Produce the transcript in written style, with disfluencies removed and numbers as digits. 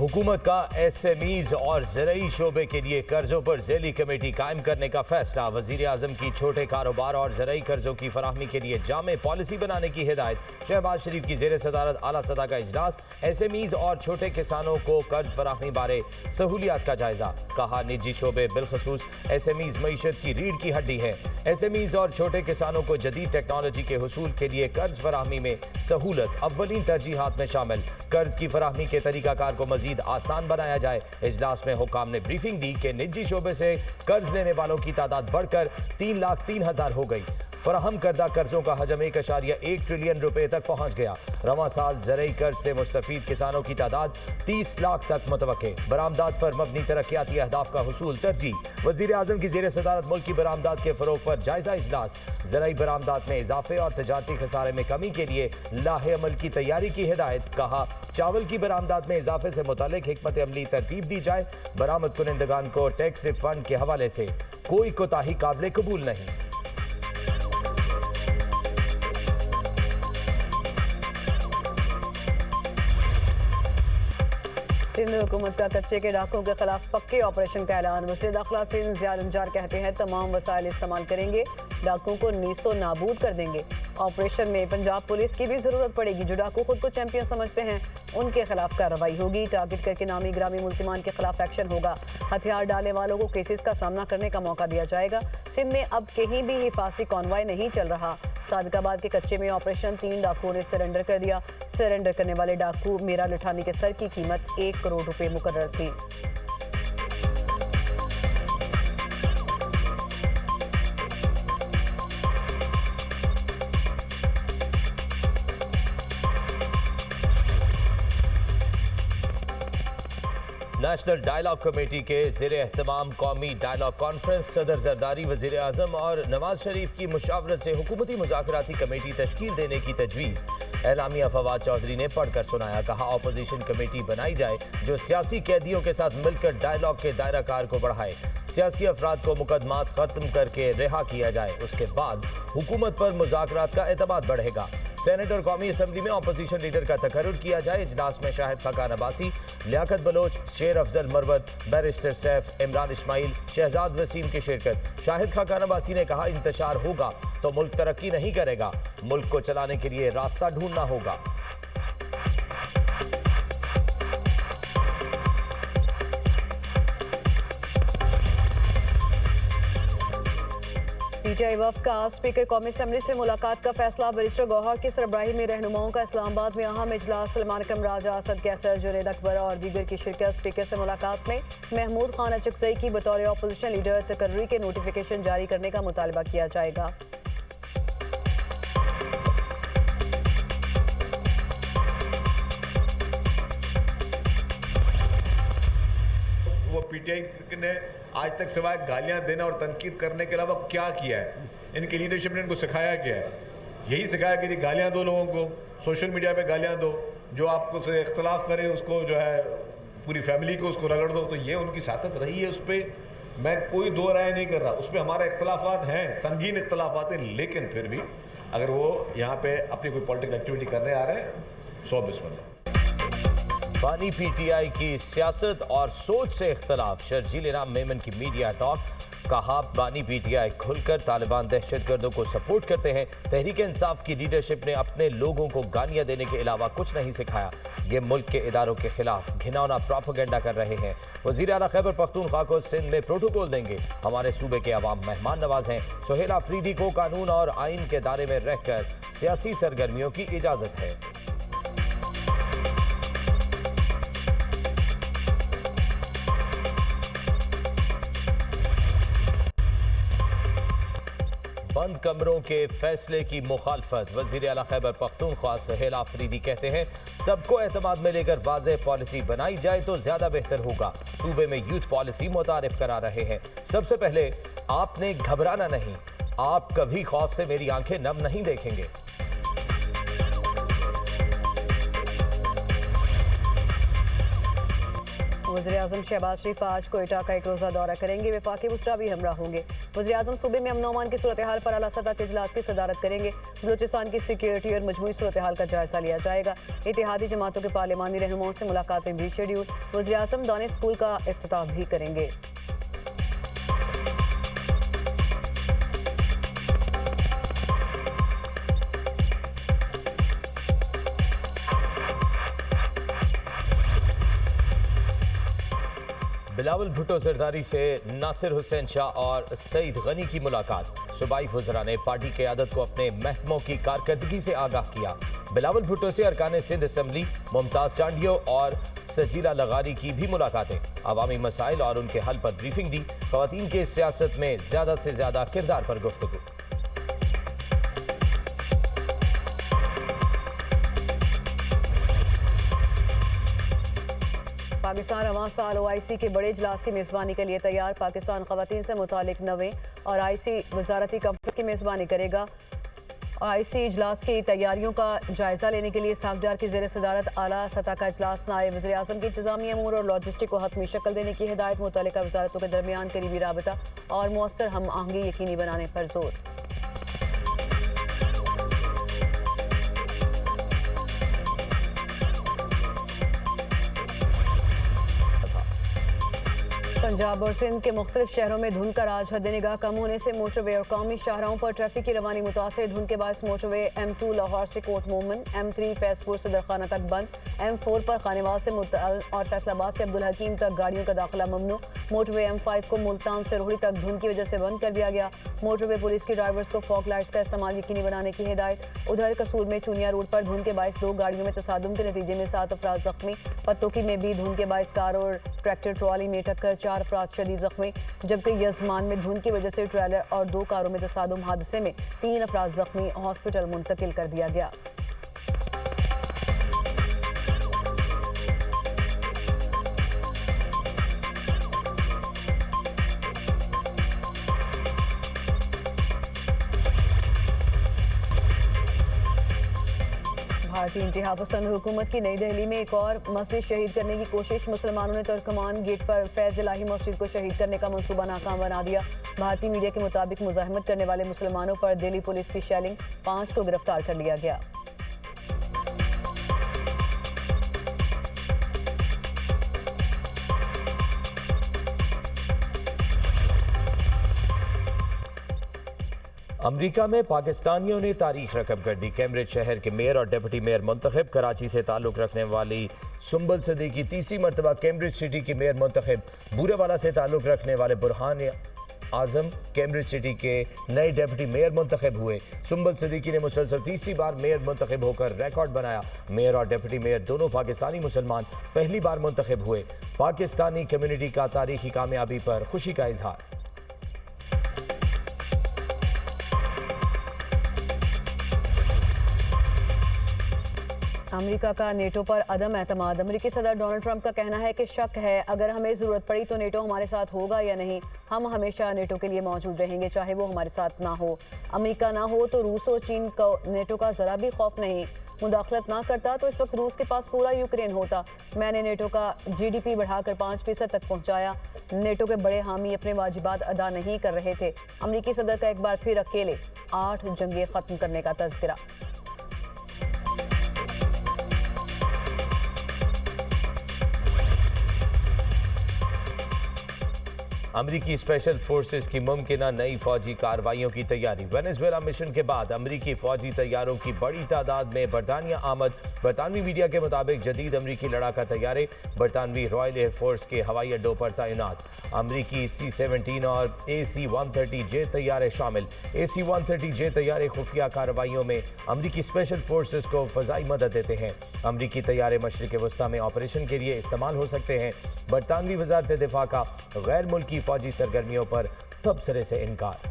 हुकूमत का एसएमईज और ज़राई शोबे के लिए कर्जों पर ज़ैली कमेटी कायम करने का फैसला। वज़ीर आज़म की छोटे कारोबार और ज़राई कर्जों की फराहमी के लिए जामे पॉलिसी बनाने की हिदायत। शहबाज शरीफ की ज़ेर सदारत आला सतह का इजलास। एसएमईज और छोटे किसानों को कर्ज फराहमी बारे सहूलियात का जायजा। कहा निजी शोबे बिलखसूस एसएमईज मईशत की रीढ़ की हड्डी है। एसएमईज और छोटे किसानों को जदीद टेक्नोलॉजी के हुसूल के लिए कर्ज फराहमी में सहूलत अव्वलीन तरजीहात में शामिल। कर्ज की फराहमी के तरीकाकार को मजीद आसान बनाया जाए। इजलास में हुकाम ने ब्रीफिंग दी कि निजी शोबे से कर्ज लेने वालों की तादाद बढ़कर 3,03,000 हो गई। फराहम करदा कर्जों का हजम 1.1 ट्रिलियन रुपए तक पहुंच गया। रवां साल ज़राई कर्ज से मुस्तफीद किसानों की तादाद 30 लाख तक मुतवक्के। बरामदात पर मबनी तरक्याती अहदाफ का हुसूल तरजीह। वज़ीर आज़म की ज़ेर सदारत मुल्क की बरामदात के फ़रोग पर जायजा इजलास। ज़राई बरामदात में इजाफे और तजारती खसारे में कमी के लिए लाहे अमल की तैयारी की हिदायत। कहा चावल की बरामदात में इजाफे से मुतालिक हिकमत अमली तरतीब दी जाए। बरामद कुनिंदगान को टैक्स रिफंड के हवाले से कोई कोताही काबिल कबूल नहीं। सिंध हुकूमत का कच्चे के डाकुओं के खिलाफ पक्के ऑपरेशन का ऐलान। वज़ीर दाखिला सिंध ज़िया अंजार कहते हैं तमाम वसाइल इस्तेमाल करेंगे, डाकुओं को नीस्तो नाबूद कर देंगे। ऑपरेशन में पंजाब पुलिस की भी जरूरत पड़ेगी। जो डाकू खुद को चैंपियन समझते हैं उनके खिलाफ कार्रवाई होगी। टारगेट करके नामी ग्रामी मुल्जिमान के खिलाफ एक्शन होगा। हथियार डालने वालों को केसेस का सामना करने का मौका दिया जाएगा। सिंध में अब कहीं भी हिफाजी कॉन्वॉय नहीं चल रहा। सादिकाबाद के कच्चे में ऑपरेशन 3 डाकुओं ने सरेंडर कर दिया। सरेंडर करने वाले डाकू मेरा लुठानी के सर की कीमत 1 करोड़ रुपए मुकर्रर थी। नेशनल डायलॉग कमेटी के ज़ेर एहतमाम कौमी डायलॉग कॉन्फ्रेंस। सदर जरदारी वज़ीर आज़म और नवाज शरीफ की मुशावरत से हुकूमती मुज़ाकराती कमेटी तश्कील देने की तजवीज़। एलामिया फवाद चौधरी ने पढ़कर सुनाया। कहा अपोजिशन कमेटी बनाई जाए जो सियासी कैदियों के साथ मिलकर डायलॉग के दायरा कार को बढ़ाए। सियासी अफराद को मुकदमात खत्म करके रिहा किया जाए। उसके बाद हुकूमत पर मुज़ाकरात का एतमाद बढ़ेगा। सेनेट और कौमी असम्बली में अपोजिशन लीडर का तकर्रुर किया जाए। इजलास में शाहिद खाकान अब्बासी, लियाकत बलोच, शेर अफजल मरवत, बैरिस्टर सैफ, इमरान इस्माइल, शहजाद वसीम की शिरकत। शाहिद खाकान अब्बासी ने कहा इंतशार होगा तो मुल्क तरक्की नहीं करेगा, मुल्क को चलाने के लिए रास्ता ढूंढना होगा। पीटीआई वफ़द का स्पीकर कौमी असम्बली से मुलाकात का फैसला। बैरिस्टर गौहर की सरबराही में रहनुमाओं का इस्लामाबाद में अहम इजलास। सलमान अकरम राजा, असद कैसर, जुनैद अकबर और दीगर की शिरकत। स्पीकर से मुलाकात में महमूद खान अचकज़ई की बतौर अपोजिशन लीडर तकर्री के नोटिफिकेशन जारी करने का मुतालबा किया जाएगा। वो पीटीआई ने आज तक सिवाय गालियां देना और तनकीद करने के अलावा क्या किया है? इनकी लीडरशिप ने इनको सिखाया क्या है? यही सिखाया कि गालियां दो लोगों को, सोशल मीडिया पे गालियां दो, जो आपको से इख्तलाफ करे उसको जो है पूरी फैमिली को उसको रगड़ दो। तो ये उनकी सियासत रही है। उस पर मैं कोई दो राय नहीं कर रहा। उस पर हमारे इख्तलाफात हैं, संगीन इख्तलाफात हैं, लेकिन फिर भी अगर वो यहाँ पे अपनी कोई पॉलिटिकल एक्टिविटी करने आ रहे हैं 100 बिस्मिल्लाह। बानी पीटीआई की सियासत और सोच से इख्तलाफ। शर्जील राम मेमन की मीडिया टॉक। कहा बानी पीटीआई खुलकर तालिबान दहशतगर्दों को सपोर्ट करते हैं। तहरीक इंसाफ की लीडरशिप ने अपने लोगों को गालियां देने के अलावा कुछ नहीं सिखाया। ये मुल्क के इदारों के खिलाफ घिनौना प्रोपेगेंडा कर रहे हैं। वज़ीर आला खैबर पख्तूनख्वा को सिंध में प्रोटोकॉल देंगे। हमारे सूबे के अवाम मेहमान नवाज हैं। सुहेल आफरीदी को कानून और आइन के दायरे में रहकर सियासी सरगर्मियों की इजाजत है। बंद कमरों के फैसले की मुखालफत। वज़ीर आला खैबर पख्तूनख्वा सुहेल आफरीदी कहते हैं सबको एतमाद में लेकर वाज़ेह पॉलिसी बनाई जाए तो ज्यादा बेहतर होगा। सूबे में यूथ पॉलिसी मुतारिफ करा रहे हैं। सबसे पहले आपने घबराना नहीं, आप कभी खौफ से मेरी आंखें नम नहीं देखेंगे। वज़ीर आज़म शहबाज शरीफ आज कोयटा का एक रोज़ा दौरा करेंगे। वफाकी वज़रा भी हमरा होंगे। वज़ीर-ए-आज़म सूबे में अमन अमान की सूरत हाल पर आला सतह के इजलास की सदारत करेंगे। बलूचिस्तान की सिक्योरिटी और मजमूई सूरत हाल का जायजा लिया जाएगा। इत्तेहादी जमातों के पार्लिमानी रहनुमाओं से मुलाकातें भी शेड्यूल। वज़ीर-ए-आज़म दौने स्कूल का इफ्तिताह भी करेंगे। बिलावल भुट्टो जरदारी से नासिर हुसैन शाह और सईद गनी की मुलाकात। सूबाई वज़रा ने पार्टी क़यादत को अपने महकमों की कारकर्दगी से आगाह किया। बिलावल भुट्टो से अरकान सिंध असम्बली मुमताज़ चांडियो और सजीला लगारी की भी मुलाकातें। अवामी मसाइल और उनके हल पर ब्रीफिंग दी। ख़वातीन के सियासत में ज़्यादा से ज़्यादा किरदार पर गुफ्तगू। पाकिस्तान रवां साल OIC के बड़े इजलास की मेज़बानी के लिए तैयार। पाकिस्तान ख़वातीन से मुतालिक 9वें और IC वजारती कॉन्फ्रेंस की मेज़बानी करेगा। IC इजलास की तैयारियों का जायजा लेने के लिए सागदार की ज़ेर सदारत आला सतह का इजलास नायब वज़ीर-ए-आज़म की इंतज़ामी अमूर और लॉजिस्टिक को हतमी शक्ल देने की हिदायत। मुतल्लिका वजारतों के दरमियान करीबी राबता और मौसर हम आहंगी यकीनी बनाने पर जोर। पंजाब और सिंध के मुख्तलिफ शहरों में धुंध का राज। हद निगाह कम होने से मोटरवे और कौमी शाहराहों पर ट्रैफिक की रवानी मुतासर। धुंध के बायस मोटरवे M2 लाहौर से कोट मोमन, M3 फैसपुर से दरखाना तक बंद, M4 पर खानेवाल से मुतअल और फैसलाबाद से अब्दुल हकीम तक गाड़ियों का दाखिला ममनू। मोटरवे M5 को मुल्तान से रोहड़ी तक धुंध की वजह से बंद कर दिया गया। मोटरवे पुलिस की ड्राइवर्स को फॉग लाइट्स का इस्तेमाल यकीनी बनाने की हिदायत। उधर कसूर में चुनिया रोड पर धुंध के बायस 2 गाड़ियों में तसादुम के नतीजे में 7 अफराद जख्मी। पत्तोकी में भी धुंध के बायस कार और ट्रैक्टर ट्रॉली में टक्कर, 4 अफराद शदीद जख्मी। जबकि यजमान में धुंध की वजह से ट्रेलर और 2 कारों में तसादुम हादसे में 3 अफराद जख्मी, हॉस्पिटल मुंतकिल कर दिया गया। भारतीय इंतहा पसंद हुकूमत की नई दिल्ली में एक और मस्जिद शहीद करने की कोशिश। मुसलमानों ने तुर्कमान गेट पर फैज इलाही मस्जिद को शहीद करने का मंसूबा नाकाम बना दिया। भारतीय मीडिया के मुताबिक मुजाहिमत करने वाले मुसलमानों पर दिल्ली पुलिस की शेलिंग, 5 को गिरफ्तार कर लिया गया। अमेरिका में पाकिस्तानियों ने तारीख रकम कर दी। कैम्ब्रिज शहर के मेयर और डिप्टी मेयर मुंतखब। कराची से ताल्लुक़ रखने वाली सुंबल सदीकी तीसरी मरतबा कैम्ब्रिज सिटी की मेयर मुंतखब। बूरेवाला से ताल्लुक़ रखने वाले बुरहान आजम कैम्ब्रिज सिटी के नए डिप्टी मेयर मुंतखब हुए। सुंबल सदीकी ने मुसलसल तीसरी बार मेयर मुंतखब होकर रिकॉर्ड बनाया। मेयर और डिप्टी मेयर दोनों पाकिस्तानी मुसलमान पहली बार मुंतखब हुए। पाकिस्तानी कम्युनिटी का तारीखी कामयाबी पर खुशी का इजहार। अमेरिका का नेटो पर अदम एतमाद। अमेरिकी सदर डोनाल्ड ट्रंप का कहना है कि शक है अगर हमें ज़रूरत पड़ी तो नेटो हमारे साथ होगा या नहीं। हम हमेशा नेटो के लिए मौजूद रहेंगे चाहे वो हमारे साथ ना हो। अमेरिका ना हो तो रूस और चीन को नेटो का ज़रा भी खौफ नहीं। मुदाखलत ना करता तो इस वक्त रूस के पास पूरा यूक्रेन होता। मैंने नेटो का GDP बढ़ाकर 5% तक पहुँचाया। नेटो के बड़े हामी अपने वाजिबात अदा नहीं कर रहे थे। अमेरिकी सदर का एक बार फिर अकेले 8 जंगें ख़त्म करने का तज़किरा। अमरीकी स्पेशल फोर्सेस की मुमकिना नई फौजी कार्रवाइयों की तैयारी। वेनेजुएला मिशन के बाद अमरीकी फौजी तैयारों की बड़ी तादाद में बरतानिया आमद। बरतानवी मीडिया के मुताबिक जदीद अमरीकी लड़ाका तैयारे बरतानवी रॉयल एयरफोर्स के हवाई अड्डों पर तैनात। अमरीकी C-17 और AC-130J तैयारे शामिल। AC-130J तैयारे खुफिया कार्रवाइयों में अमरीकी स्पेशल फोर्सेस को फजाई मदद देते हैं। अमरीकी तैयारे मशरिक़ वस्ता में ऑपरेशन के लिए इस्तेमाल हो सकते हैं। बरतानवी वज़ारत दिफा का गैर मुल्की फौजी सरगर्मियों पर तबसरे से इनकार।